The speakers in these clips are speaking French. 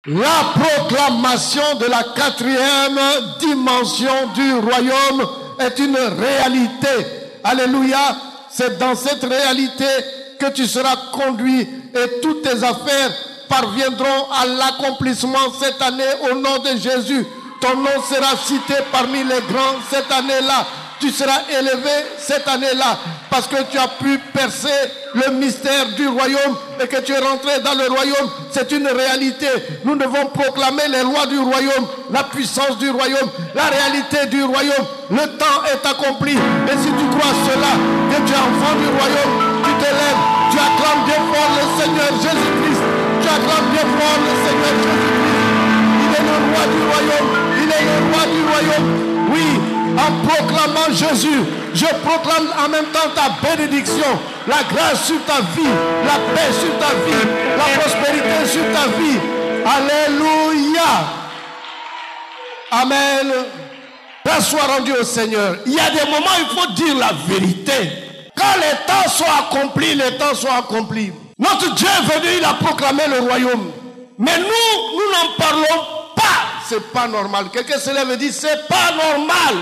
La proclamation de la 4e dimension du royaume est une réalité. Alléluia. C'est dans cette réalité que tu seras conduit et toutes tes affaires parviendront à l'accomplissement cette année au nom de Jésus. Ton nom sera cité parmi les grands cette année-là. Tu seras élevé cette année-là parce que tu as pu percer le mystère du royaume et que tu es rentré dans le royaume. C'est une réalité. Nous devons proclamer les lois du royaume, la puissance du royaume, la réalité du royaume. Le temps est accompli. Et si tu crois cela, que tu es enfant du royaume, tu t'élèves, tu acclames bien fort le Seigneur Jésus-Christ. Tu acclames bien fort le Seigneur Jésus-Christ. Il est le roi du royaume. Il est le roi du royaume. Oui. En proclamant Jésus, je proclame en même temps ta bénédiction, la grâce sur ta vie, la paix sur ta vie, la prospérité sur ta vie. Alléluia. Amen. Grâce soit rendue au Seigneur. Il y a des moments où il faut dire la vérité. Quand les temps sont accomplis, les temps sont accomplis. Notre Dieu est venu, il a proclamé le royaume. Mais nous n'en parlons pas. C'est pas normal. Quelqu'un se lève et dit, c'est pas normal.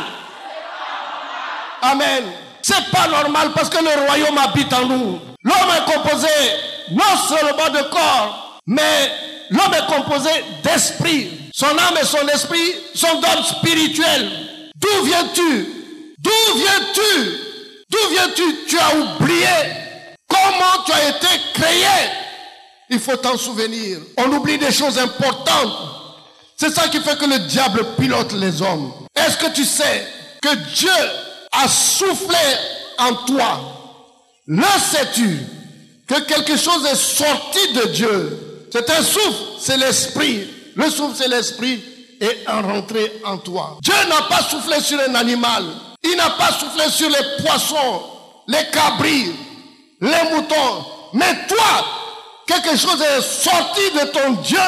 Amen. C'est pas normal parce que le royaume habite en nous. L'homme est composé non seulement de corps, mais l'homme est composé d'esprit. Son âme et son esprit sont d'ordre spirituel. D'où viens-tu? D'où viens-tu? D'où viens-tu? Tu as oublié comment tu as été créé. Il faut t'en souvenir. On oublie des choses importantes. C'est ça qui fait que le diable pilote les hommes. Est-ce que tu sais que Dieu a soufflé en toi? Le sais-tu que quelque chose est sorti de Dieu? C'est un souffle, c'est l'esprit. Le souffle, c'est l'esprit et est rentré en toi. Dieu n'a pas soufflé sur un animal. Il n'a pas soufflé sur les poissons, les cabris, les moutons. Mais toi, quelque chose est sorti de ton Dieu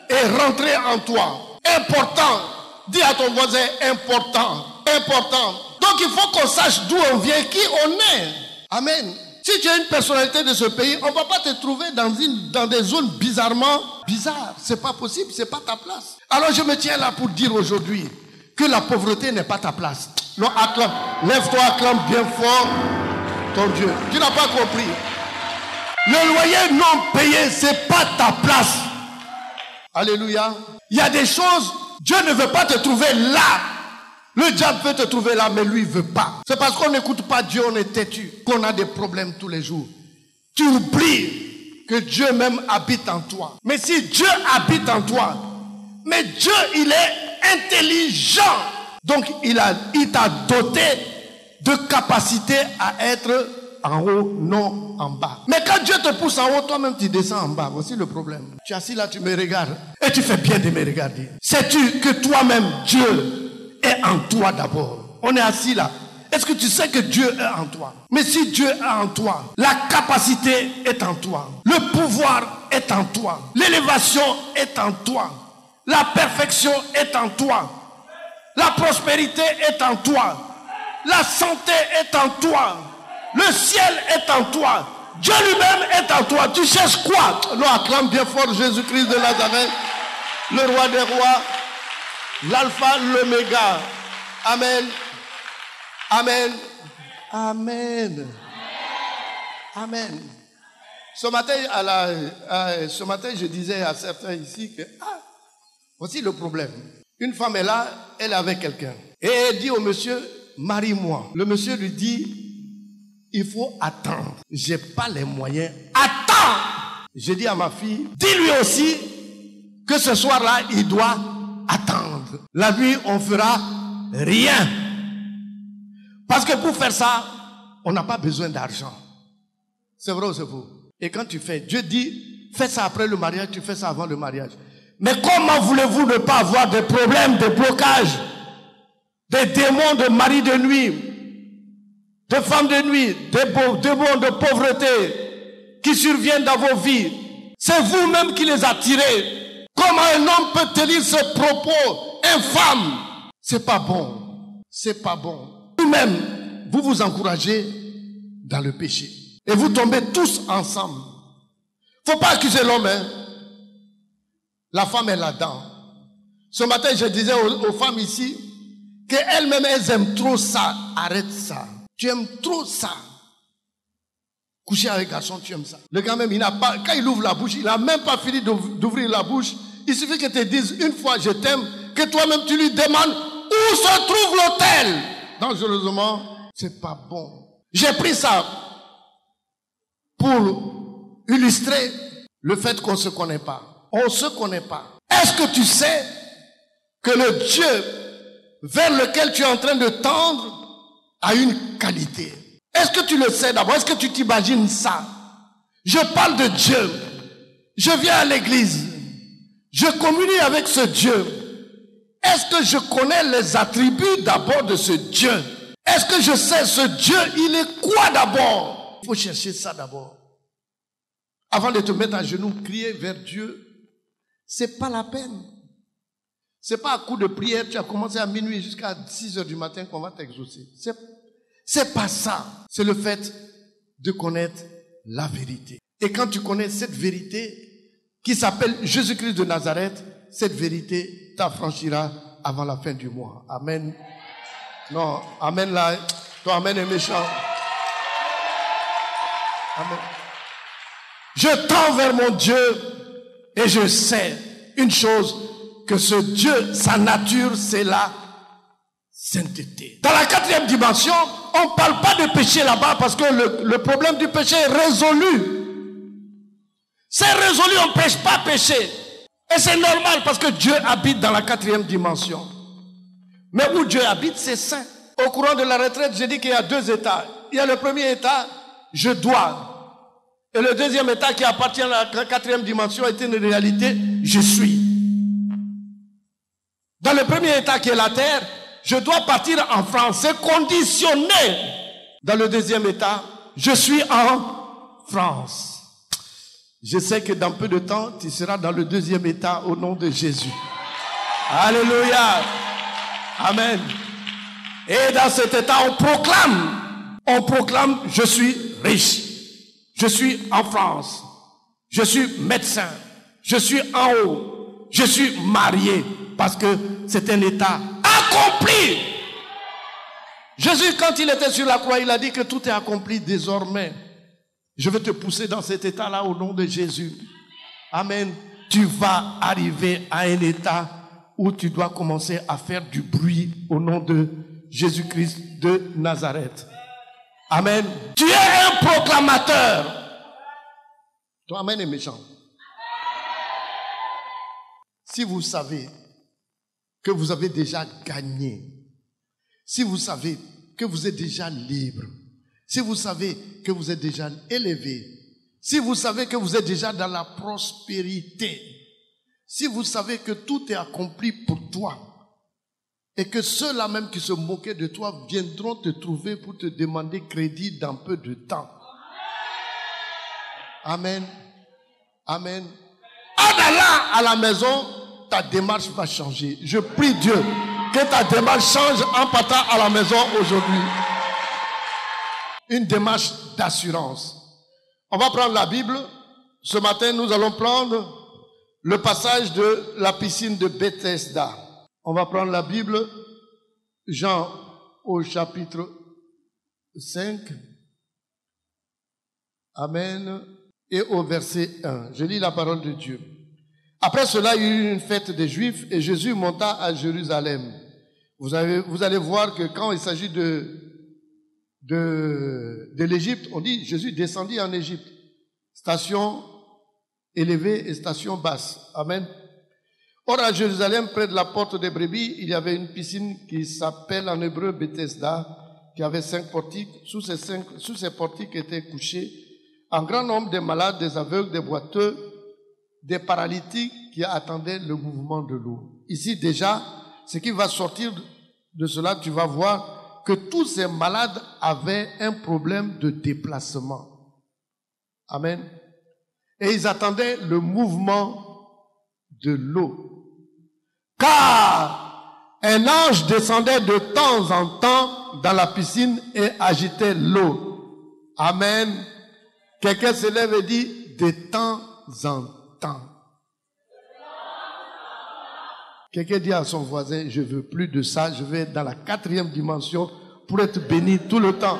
et rentré en toi. Important. Dis à ton voisin, important. Important. Donc il faut qu'on sache d'où on vient, qui on est. Amen. Si tu es une personnalité de ce pays, on ne va pas te trouver dans des zones bizarrement bizarres. C'est pas possible, c'est pas ta place. Alors je me tiens là pour dire aujourd'hui que la pauvreté n'est pas ta place. Non, acclame. Lève-toi, acclame bien fort ton Dieu. Tu n'as pas compris. Le loyer non payé, c'est pas ta place. Alléluia. Il y a des choses, Dieu ne veut pas te trouver là. Le diable veut te trouver là, mais lui ne veut pas. C'est parce qu'on n'écoute pas Dieu, on est têtu, qu'on a des problèmes tous les jours. Tu oublies que Dieu même habite en toi. Mais si Dieu habite en toi, mais Dieu, il est intelligent. Donc, il t'a doté de capacité à être en haut, non en bas. Mais quand Dieu te pousse en haut, toi-même tu descends en bas. Voici le problème. Tu es assis là, tu me regardes. Et tu fais bien de me regarder. Sais-tu que toi-même, Dieu est en toi d'abord? On est assis là. Est-ce que tu sais que Dieu est en toi? Mais si Dieu est en toi, la capacité est en toi. Le pouvoir est en toi. L'élévation est en toi. La perfection est en toi. La prospérité est en toi. La santé est en toi. Le ciel est en toi. Dieu lui-même est en toi. Tu cherches quoi? Non, acclame bien fort Jésus-Christ de Nazareth, le roi des rois, l'alpha, l'oméga. Amen. Amen. Amen. Amen. Ce matin, je disais à certains ici que voici le problème. Une femme est là, elle est avec quelqu'un. Et elle dit au monsieur, marie-moi. Le monsieur lui dit, il faut attendre. J'ai pas les moyens. Attends! J'ai dit à ma fille, dis-lui aussi que ce soir-là, il doit attendre. La nuit, on fera rien. Parce que pour faire ça, on n'a pas besoin d'argent. C'est vrai ou c'est faux? Et quand tu fais, Dieu dit, fais ça après le mariage, tu fais ça avant le mariage. Mais comment voulez-vous ne pas avoir des problèmes, des blocages, des démons de mari de nuit, de femmes de nuit, des démons de pauvreté qui surviennent dans vos vies? C'est vous-même qui les attirez. Comment un homme peut tenir ce propos infâme? C'est pas bon. C'est pas bon. Vous-même, vous vous encouragez dans le péché. Et vous tombez tous ensemble. Faut pas accuser l'homme, hein. La femme est là-dedans. Ce matin, je disais aux femmes ici qu'elles-mêmes, elles aiment trop ça. Arrête ça. Tu aimes trop ça. Coucher avec un garçon, tu aimes ça. Le gars même, il n'a pas, quand il ouvre la bouche, il n'a même pas fini d'ouvrir la bouche. Il suffit qu'il te dise une fois je t'aime, que toi-même tu lui demandes où se trouve l'hôtel. Dangereusement, c'est pas bon. J'ai pris ça pour illustrer le fait qu'on ne se connaît pas. On ne se connaît pas. Est-ce que tu sais que le Dieu vers lequel tu es en train de tendre a une qualité? Est-ce que tu le sais d'abord? Est-ce que tu t'imagines ça? Je parle de Dieu. Je viens à l'église. Je communie avec ce Dieu. Est-ce que je connais les attributs d'abord de ce Dieu? Est-ce que je sais ce Dieu, il est quoi d'abord? Il faut chercher ça d'abord. Avant de te mettre à genoux, crier vers Dieu, c'est pas la peine. C'est pas à coup de prière, tu as commencé à minuit jusqu'à 6 heures du matin qu'on va t'exaucer. C'est pas ça. C'est le fait de connaître la vérité. Et quand tu connais cette vérité qui s'appelle Jésus-Christ de Nazareth, cette vérité t'affranchira avant la fin du mois. Amen. Non, amen là. Ton amen est méchant. Amen. Je tends vers mon Dieu et je sais une chose, que ce Dieu, sa nature, c'est la sainteté. Dans la 4e dimension, on ne parle pas de péché là-bas parce que le problème du péché est résolu. C'est résolu, on ne prêche pas péché. Et c'est normal parce que Dieu habite dans la 4e dimension. Mais où Dieu habite, c'est saint. Au courant de la retraite, j'ai dit qu'il y a 2 états. Il y a le premier état, je dois. Et le deuxième état qui appartient à la 4e dimension est une réalité, je suis. Dans le premier état qui est la terre, je dois partir en France. C'est conditionné. Dans le deuxième état, je suis en France. Je sais que dans peu de temps, tu seras dans le deuxième état au nom de Jésus. Alléluia. Amen. Et dans cet état, on proclame, je suis riche. Je suis en France. Je suis médecin. Je suis en haut. Je suis marié. Parce que c'est un état accompli. Jésus, quand il était sur la croix, il a dit que tout est accompli désormais. Je vais te pousser dans cet état-là au nom de Jésus. Amen. Tu vas arriver à un état où tu dois commencer à faire du bruit au nom de Jésus-Christ de Nazareth. Amen. Tu es un proclamateur. Ton amen est méchant. Si vous savez que vous avez déjà gagné, si vous savez que vous êtes déjà libre, si vous savez que vous êtes déjà élevé, si vous savez que vous êtes déjà dans la prospérité, si vous savez que tout est accompli pour toi, et que ceux-là même qui se moquaient de toi viendront te trouver pour te demander crédit dans peu de temps. Amen. Amen. En allant à la maison, ta démarche va changer. Je prie Dieu que ta démarche change en partant à la maison aujourd'hui. Une démarche d'assurance. On va prendre la Bible. Ce matin, nous allons prendre le passage de la piscine de Bethesda. On va prendre la Bible, Jean au chapitre 5. Amen. Et au verset 1. Je lis la parole de Dieu. Après cela, il y eut une fête des Juifs et Jésus monta à Jérusalem. Vous allez voir que quand il s'agit de l'Égypte, on dit Jésus descendit en Égypte. Station élevée et station basse. Amen. Or, à Jérusalem, près de la porte des brebis, il y avait une piscine qui s'appelle en hébreu Bethesda, qui avait 5 portiques. Sous ces portiques étaient couchés un grand nombre de malades, des aveugles, des boiteux, des paralytiques qui attendaient le mouvement de l'eau. Ici déjà, ce qui va sortir de cela, tu vas voir que tous ces malades avaient un problème de déplacement. Amen. Et ils attendaient le mouvement de l'eau. Car un ange descendait de temps en temps dans la piscine et agitait l'eau. Amen. Quelqu'un se lève et dit de temps en temps. Quelqu'un dit à son voisin, je veux plus de ça, je vais être dans la 4e dimension pour être béni tout le temps.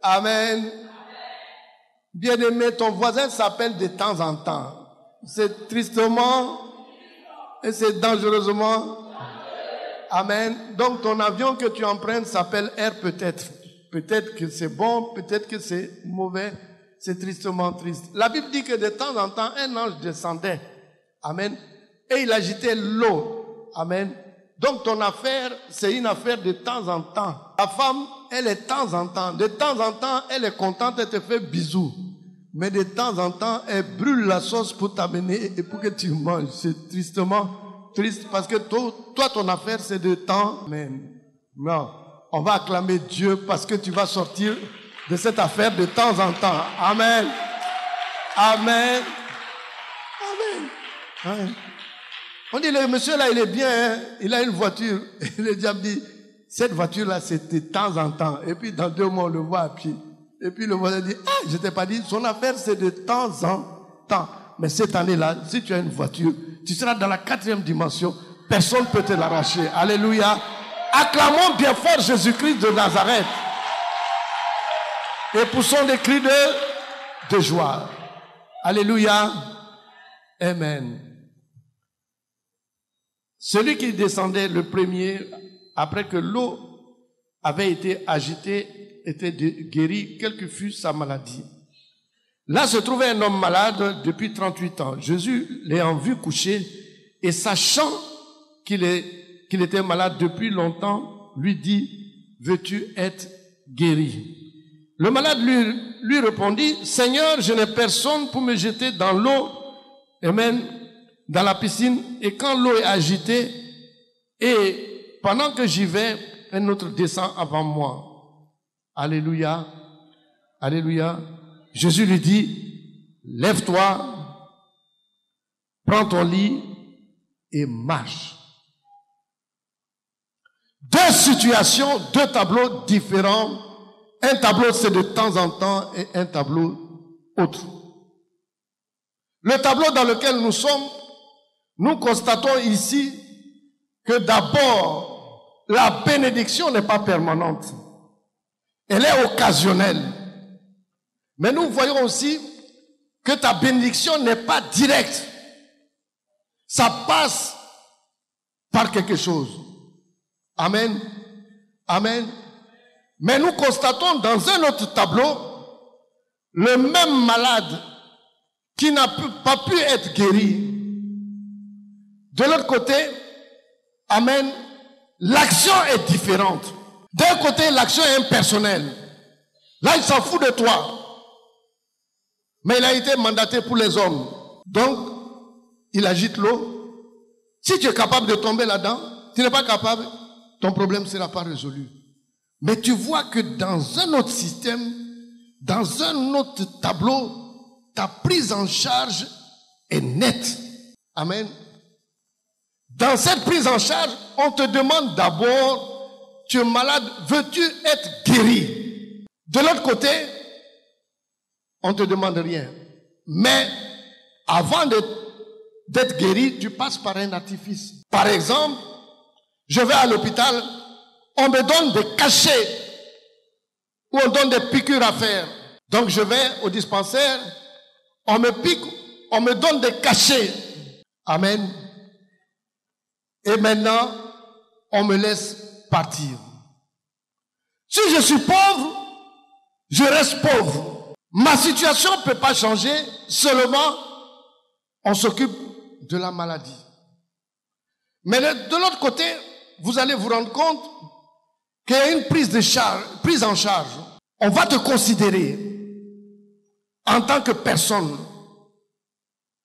Amen. Bien-aimé, ton voisin s'appelle de temps en temps. C'est tristement et c'est dangereusement. Amen. Donc ton avion que tu empruntes s'appelle Air peut-être. Peut-être que c'est bon, peut-être que c'est mauvais. C'est tristement triste. La Bible dit que de temps en temps, un ange descendait. Amen. Et il agitait l'eau. Amen. Donc ton affaire, c'est une affaire de temps en temps. La femme, elle est de temps en temps. De temps en temps, elle est contente, elle te fait bisous. Mais de temps en temps, elle brûle la sauce pour t'amener et pour que tu manges. C'est tristement triste parce que toi, ton affaire, c'est de temps. Mais non, on va acclamer Dieu parce que tu vas sortir de cette affaire de temps en temps. Amen. Amen. Amen. Amen. On dit, le monsieur là, il est bien, hein? Il a une voiture. Et le diable dit, cette voiture-là, c'est de temps en temps. Et puis, dans 2 mois, on le voit à pied. Et puis, le voisin dit, ah, je t'ai pas dit, son affaire, c'est de temps en temps. Mais cette année-là, si tu as une voiture, tu seras dans la 4e dimension. Personne ne peut te l'arracher. Alléluia. Acclamons bien fort Jésus-Christ de Nazareth. Et poussons des cris de joie. Alléluia. Amen. Celui qui descendait le premier, après que l'eau avait été agitée, était guéri, quelle que fût sa maladie. Là se trouvait un homme malade depuis 38 ans. Jésus l'ayant vu coucher et sachant qu'il était malade depuis longtemps, lui dit, veux-tu être guéri? Le malade lui répondit, Seigneur, je n'ai personne pour me jeter dans l'eau, amen, dans la piscine, et quand l'eau est agitée, et pendant que j'y vais, un autre descend avant moi. Alléluia. Alléluia. Jésus lui dit, lève-toi, prends ton lit et marche. 2 situations, 2 tableaux différents. Un tableau, c'est de temps en temps, et un tableau autre. Le tableau dans lequel nous sommes, nous constatons ici que d'abord, la bénédiction n'est pas permanente. Elle est occasionnelle. Mais nous voyons aussi que ta bénédiction n'est pas directe. Ça passe par quelque chose. Amen. Amen. Mais nous constatons dans un autre tableau, le même malade qui n'a pas pu être guéri. De l'autre côté, amen, l'action est différente. D'un côté, l'action est impersonnelle. Là, il s'en fout de toi. Mais il a été mandaté pour les hommes. Donc, il agite l'eau. Si tu es capable de tomber là-dedans, tu n'es pas capable, ton problème ne sera pas résolu. Mais tu vois que dans un autre système, dans un autre tableau, ta prise en charge est nette. Amen. Dans cette prise en charge, on te demande d'abord, tu es malade, veux-tu être guéri? De l'autre côté, on ne te demande rien. Mais avant d'être guéri, tu passes par un artifice. Par exemple, je vais à l'hôpital, on me donne des cachets ou on donne des piqûres à faire. Donc je vais au dispensaire, on me pique, on me donne des cachets. Amen. Et maintenant, on me laisse partir. Si je suis pauvre, je reste pauvre. Ma situation ne peut pas changer, seulement on s'occupe de la maladie. Mais de l'autre côté, vous allez vous rendre compte qu'il y a une prise en charge. On va te considérer en tant que personne.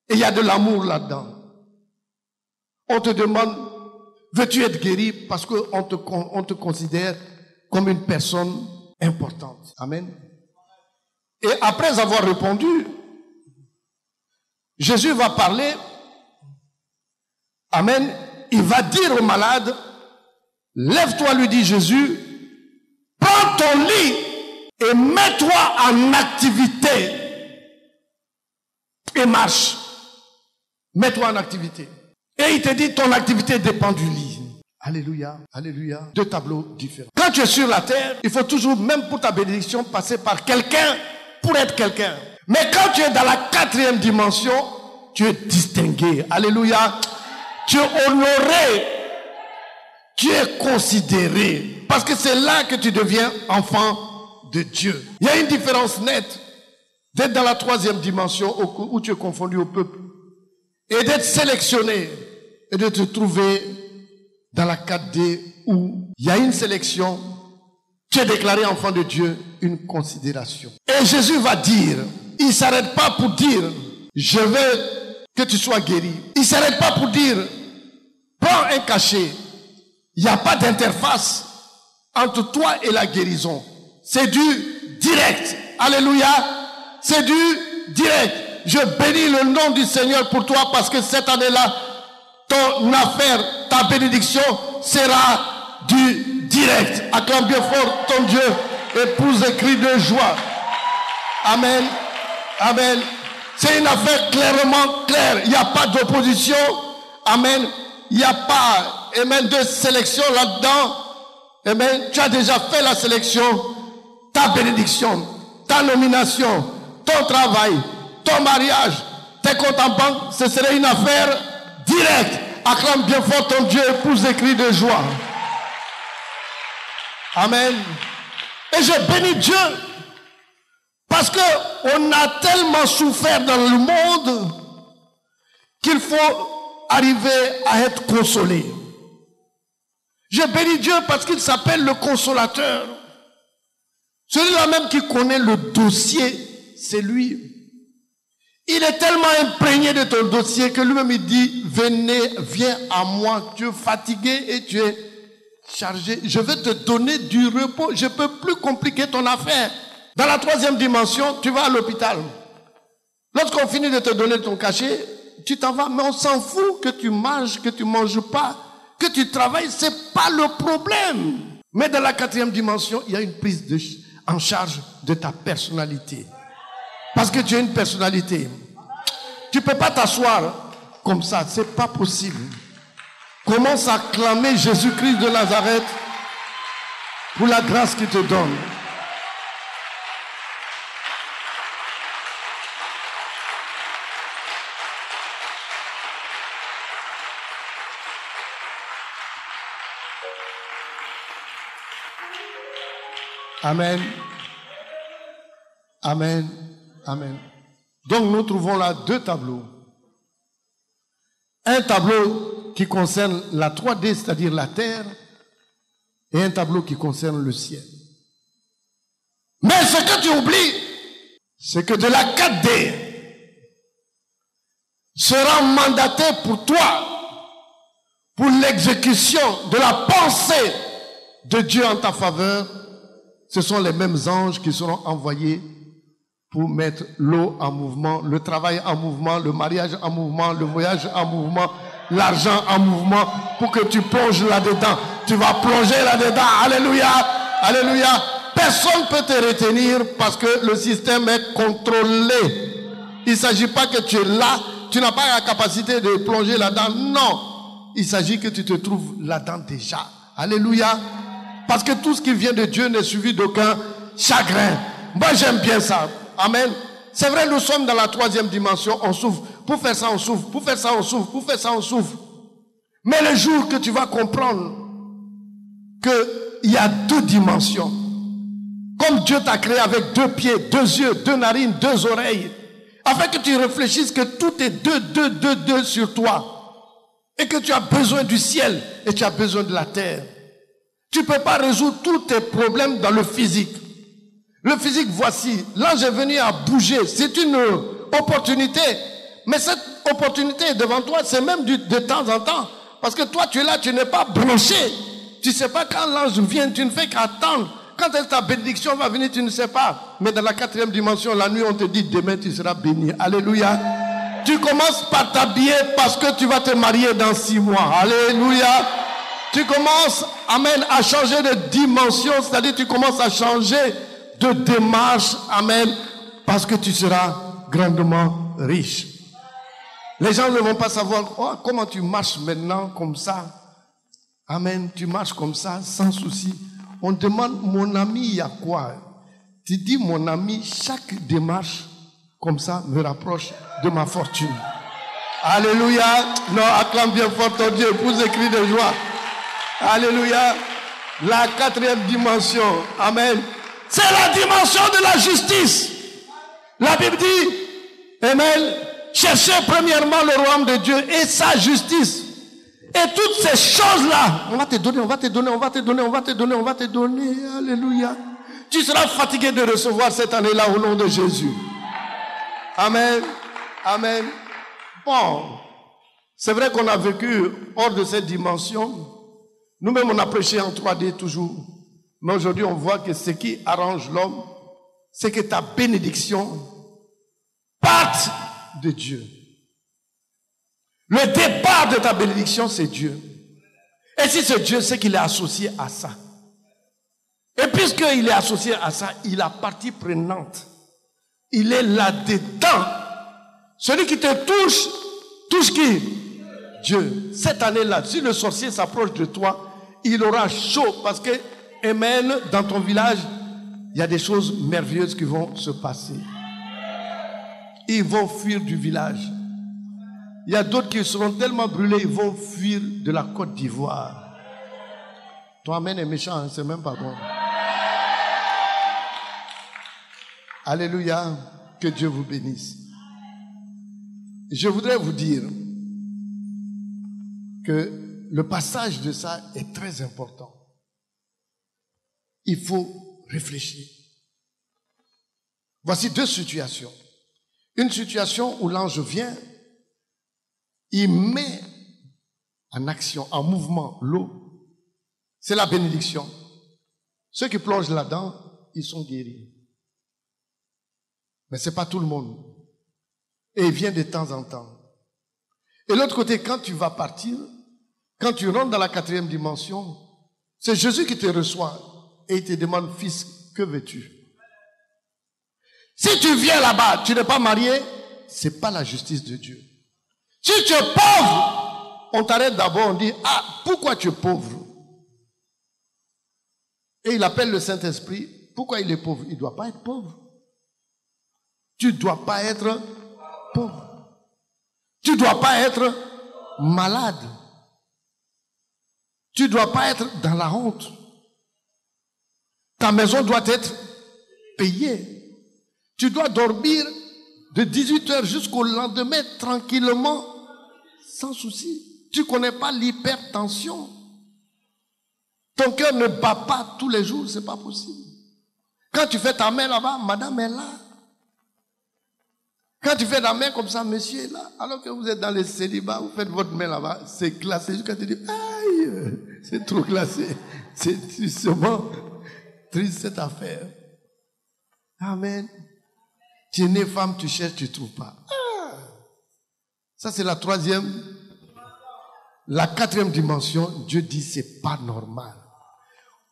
Et il y a de l'amour là-dedans. On te demande, veux-tu être guéri? Parce qu'on te considère comme une personne importante. Amen. Et après avoir répondu, Jésus va parler. Amen. Il va dire au malade, lève-toi, lui dit Jésus, prends ton lit et mets-toi en activité et marche. Mets-toi en activité. Et il te dit, ton activité dépend du lit. Alléluia, alléluia. Deux tableaux différents. Quand tu es sur la terre, il faut toujours, même pour ta bénédiction, passer par quelqu'un pour être quelqu'un. Mais quand tu es dans la 4e dimension, tu es distingué. Alléluia. Tu es honoré. Tu es considéré. Parce que c'est là que tu deviens enfant de Dieu. Il y a une différence nette d'être dans la 3e dimension où tu es confondu au peuple et d'être sélectionné et de te trouver dans la 4D où il y a une sélection, tu es déclaré enfant de Dieu, une considération. Et Jésus va dire, il ne s'arrête pas pour dire, je veux que tu sois guéri. Il ne s'arrête pas pour dire, prends un cachet. Il n'y a pas d'interface entre toi et la guérison. C'est du direct. Alléluia. C'est du direct. Je bénis le nom du Seigneur pour toi parce que cette année-là, ton affaire, ta bénédiction sera du direct. Acclame bien fort ton Dieu et pousse des cris de joie. Amen. Amen. C'est une affaire clairement claire. Il n'y a pas d'opposition. Amen. Il n'y a pas, amen, de sélection là-dedans. Amen. Tu as déjà fait la sélection. Ta bénédiction, ta nomination, ton travail, ton mariage, tes comptes en banque, ce serait une affaire directe. Acclame bien fort ton Dieu et pousse des cris de joie. Amen. Et je bénis Dieu parce qu'on a tellement souffert dans le monde qu'il faut arriver à être consolé. Je bénis Dieu parce qu'il s'appelle le consolateur. Celui-là même qui connaît le dossier, c'est lui. Il est tellement imprégné de ton dossier que lui-même il dit, venez, viens à moi, tu es fatigué et tu es chargé. Je vais te donner du repos. Je ne peux plus compliquer ton affaire. Dans la 3e dimension, tu vas à l'hôpital. Lorsqu'on finit de te donner ton cachet, tu t'en vas, mais on s'en fout que tu manges, que tu ne manges pas, que tu travailles, ce n'est pas le problème. Mais dans la 4e dimension, il y a une prise en charge de ta personnalité. Parce que tu as une personnalité. Tu ne peux pas t'asseoir comme ça, ce n'est pas possible. Commence à clamer Jésus-Christ de Nazareth pour la grâce qu'il te donne. Amen. Amen. Amen. Donc nous trouvons là 2 tableaux. Un tableau qui concerne la 3D, c'est-à-dire la terre, et un tableau qui concerne le ciel. Mais ce que tu oublies, c'est que de la 4D sera mandaté pour toi, pour l'exécution de la pensée de Dieu en ta faveur. Ce sont les mêmes anges qui seront envoyés pour mettre l'eau en mouvement, le travail en mouvement, le mariage en mouvement, le voyage en mouvement, l'argent en mouvement, pour que tu plonges là-dedans. Tu vas plonger là-dedans. Alléluia. Alléluia. Personne ne peut te retenir parce que le système est contrôlé. Il ne s'agit pas que tu es là, tu n'as pas la capacité de plonger là-dedans. Non. Il s'agit que tu te trouves là-dedans déjà. Alléluia. Parce que tout ce qui vient de Dieu n'est suivi d'aucun chagrin. Moi, j'aime bien ça. Amen. C'est vrai, nous sommes dans la 3e dimension, on souffre. Pour faire ça, on souffre. Pour faire ça, on souffre. Pour faire ça, on souffre. Mais le jour que tu vas comprendre qu'il y a 2 dimensions, comme Dieu t'a créé avec 2 pieds, 2 yeux, 2 narines, 2 oreilles, afin que tu réfléchisses que tout est 2 sur toi, et que tu as besoin du ciel et tu as besoin de la terre. Tu ne peux pas résoudre tous tes problèmes dans le physique. Le physique, voici, l'ange est venu à bouger. C'est une opportunité. Mais cette opportunité est devant toi, c'est même de temps en temps. Parce que toi, tu es là, tu n'es pas branché. Tu ne sais pas quand l'ange vient, tu ne fais qu'attendre. Quand est-ce que ta bénédiction va venir, tu ne sais pas. Mais dans la 4e dimension, la nuit, on te dit, demain, tu seras béni. Alléluia. Tu commences par t'habiller parce que tu vas te marier dans 6 mois. Alléluia. Tu commences, amen, à changer de dimension, c'est-à-dire tu commences à changer de démarche, amen, parce que tu seras grandement riche. Les gens ne vont pas savoir comment tu marches maintenant comme ça. Amen. Tu marches comme ça, sans souci. On demande, mon ami, il y a quoi? Tu dis, mon ami, chaque démarche comme ça me rapproche de ma fortune. Alléluia. Non, acclame bien fort ton Dieu pour des cris de joie. Alléluia. La quatrième dimension. Amen. C'est la dimension de la justice. La Bible dit, amen, cherchez premièrement le royaume de Dieu et sa justice. Et toutes ces choses-là, on va te donner, on va te donner, on va te donner, on va te donner, on va te donner. Alléluia. Tu seras fatigué de recevoir cette année-là au nom de Jésus. Amen. Amen. Bon, c'est vrai qu'on a vécu hors de cette dimension. Nous-mêmes, on a prêché en 3D toujours. Mais aujourd'hui, on voit que ce qui arrange l'homme, c'est que ta bénédiction parte de Dieu. Le départ de ta bénédiction, c'est Dieu. Et si c'est Dieu, c'est qu'il est associé à ça. Et puisqu'il est associé à ça, il a partie prenante. Il est là-dedans. Celui qui te touche, touche qui? Dieu. Cette année-là, si le sorcier s'approche de toi, il aura chaud parce que, amen, dans ton village, il y a des choses merveilleuses qui vont se passer. Ils vont fuir du village. Il y a d'autres qui seront tellement brûlés, ils vont fuir de la Côte d'Ivoire. Ton amen est méchant, hein, c'est même pas bon. Alléluia, que Dieu vous bénisse. Je voudrais vous dire que le passage de ça est très important. Il faut réfléchir. Voici deux situations. Une situation où l'ange vient, il met en action, en mouvement, l'eau. C'est la bénédiction. Ceux qui plongent là-dedans, ils sont guéris. Mais ce n'est pas tout le monde. Et il vient de temps en temps. Et l'autre côté, quand tu vas partir, quand tu rentres dans la quatrième dimension, c'est Jésus qui te reçoit et il te demande, fils, que veux-tu? Si tu viens là-bas, tu n'es pas marié, ce n'est pas la justice de Dieu. Si tu es pauvre, on t'arrête d'abord, on dit, ah, pourquoi tu es pauvre? Et il appelle le Saint-Esprit. Pourquoi il est pauvre? Il ne doit pas être pauvre. Tu ne dois pas être pauvre. Tu ne dois pas être malade. Tu ne dois pas être dans la honte. Ta maison doit être payée. Tu dois dormir de 18h jusqu'au lendemain tranquillement, sans souci. Tu ne connais pas l'hypertension. Ton cœur ne bat pas tous les jours, ce n'est pas possible. Quand tu fais ta main là-bas, madame est là. Quand tu fais la main comme ça, monsieur est là. Alors que vous êtes dans les célibats, vous faites votre main là-bas, c'est glacé. Jusqu'à te dire, aïe, c'est trop glacé. C'est tristement triste cette affaire. Amen. Tu es né femme, tu cherches, tu ne trouves pas. Ah. Ça, c'est la troisième. La quatrième dimension, Dieu dit, c'est pas normal.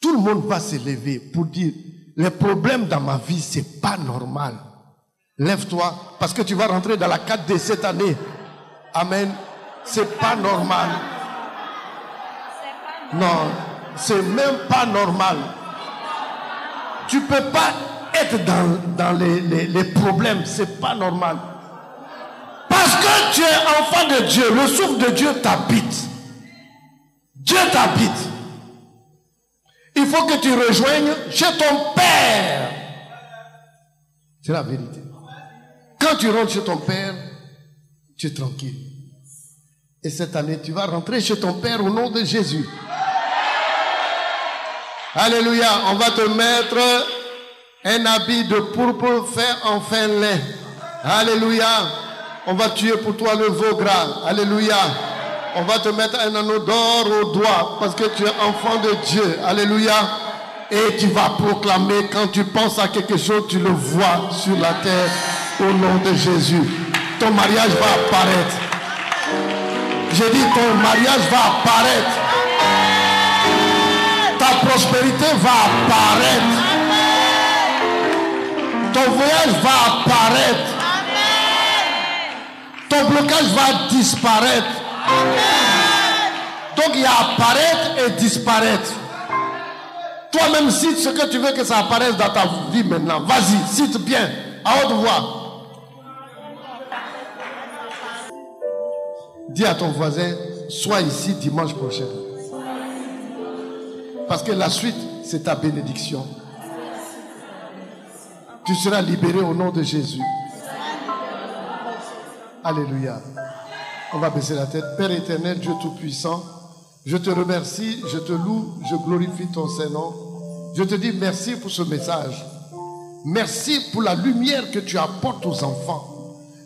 Tout le monde va se lever pour dire, les problèmes dans ma vie, c'est pas normal. Lève-toi, parce que tu vas rentrer dans la 4D cette année. Amen. C'est pas normal. Non, c'est même pas normal. Tu peux pas être dans les problèmes, c'est pas normal. Parce que tu es enfant de Dieu, le souffle de Dieu t'habite. Dieu t'habite. Il faut que tu rejoignes chez ton Père. C'est la vérité. Quand tu rentres chez ton Père, tu es tranquille. Et cette année, tu vas rentrer chez ton Père au nom de Jésus. Alléluia. On va te mettre un habit de pourpre fait en fin lait. Alléluia. On va tuer pour toi le veau gras. Alléluia. On va te mettre un anneau d'or au doigt parce que tu es enfant de Dieu. Alléluia. Et tu vas proclamer, quand tu penses à quelque chose, tu le vois sur la terre au nom de Jésus. Ton mariage va apparaître. J'ai dit, ton mariage va apparaître. Ta prospérité va apparaître. Ton voyage va apparaître. ton blocage va disparaître. Donc il y a apparaître et disparaître. Toi-même cite ce que tu veux que ça apparaisse dans ta vie maintenant. Vas-y, cite bien, à haute voix. Dis à ton voisin, sois ici dimanche prochain. Parce que la suite, c'est ta bénédiction. Tu seras libéré au nom de Jésus. Alléluia. On va baisser la tête. Père éternel, Dieu Tout-Puissant, je te remercie, je te loue, je glorifie ton Saint-Nom. Je te dis merci pour ce message. Merci pour la lumière que tu apportes aux enfants.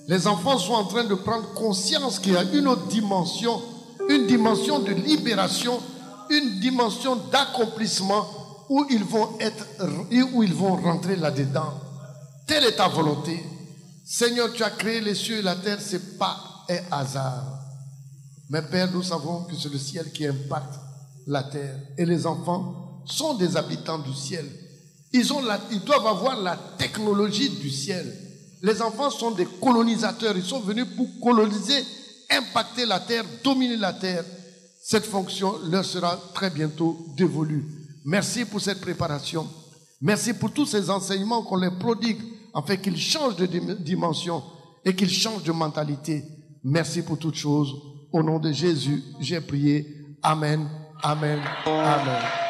Les enfants sont en train de prendre conscience qu'il y a une autre dimension, une dimension de libération, une dimension d'accomplissement où ils vont rentrer là-dedans. Telle est ta volonté. Seigneur, tu as créé les cieux et la terre, ce n'est pas un hasard. Mais Père, nous savons que c'est le ciel qui impacte la terre. Et les enfants sont des habitants du ciel. Ils doivent avoir la technologie du ciel. Les enfants sont des colonisateurs. Ils sont venus pour coloniser, impacter la terre, dominer la terre. Cette fonction leur sera très bientôt dévolue. Merci pour cette préparation. Merci pour tous ces enseignements qu'on les prodigue afin qu'ils changent de dimension et qu'ils changent de mentalité. Merci pour toutes choses. Au nom de Jésus, j'ai prié. Amen, amen, amen.